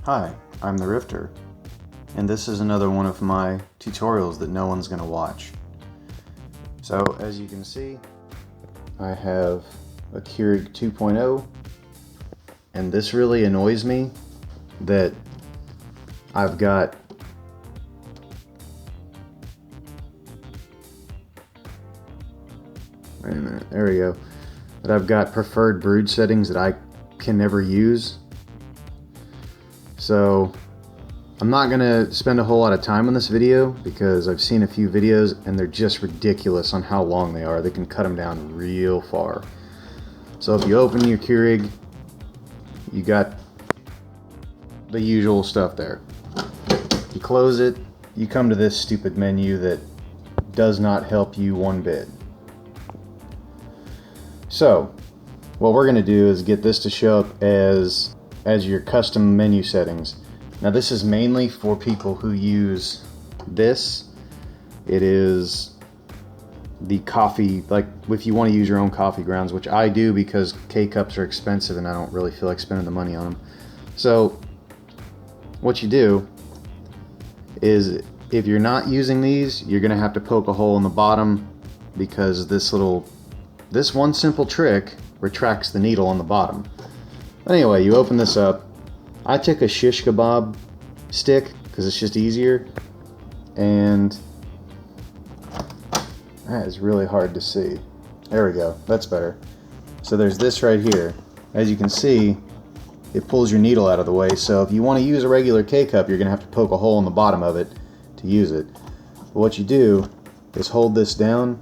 Hi, I'm the Rifter, and this is another one of my tutorials that no one's going to watch. So, as you can see, I have a Keurig 2.0, and this really annoys me that I've got wait a minute, there we go, that I've got preferred brewed settings that I can never use. So I'm not gonna spend a whole lot of time on this video because I've seen a few videos and they're just ridiculous on how long they are. They can cut them down real far. So if you open your Keurig, you got the usual stuff there. You close it, you come to this stupid menu that does not help you one bit. So what we're gonna do is get this to show up as your custom menu settings. Now this is mainly for people who use this. It is the coffee, like if you want to use your own coffee grounds, which I do because K-cups are expensive and I don't really feel like spending the money on them. So what you do is, if you're not using these, you're gonna have to poke a hole in the bottom because this one simple trick retracts the needle on the bottom. Anyway, you open this up. I took a shish kebab stick because it's just easier, and that is really hard to see. There we go, that's better. So there's this right here. As you can see, it pulls your needle out of the way, so if you want to use a regular K-cup, you're going to have to poke a hole in the bottom of it to use it. But what you do is hold this down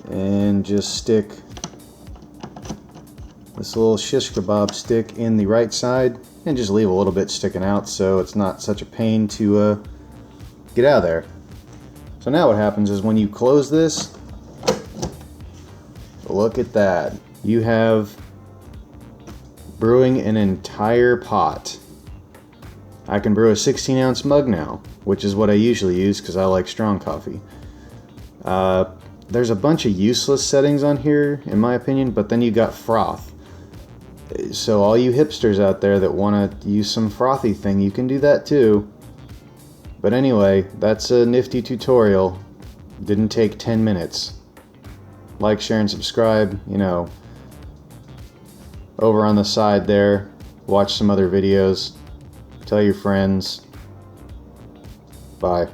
and just stick this little shish kebab stick in the right side and just leave a little bit sticking out so it's not such a pain to get out of there. So now what happens is when you close this, look at that. You have brewing an entire pot. I can brew a 16-ounce mug now, which is what I usually use because I like strong coffee. There's a bunch of useless settings on here, in my opinion, but then you got froth. So all you hipsters out there that want to use some frothy thing, you can do that too. But anyway, that's a nifty tutorial. Didn't take 10 minutes. Like, share, and subscribe. You know, over on the side there, watch some other videos. Tell your friends. Bye.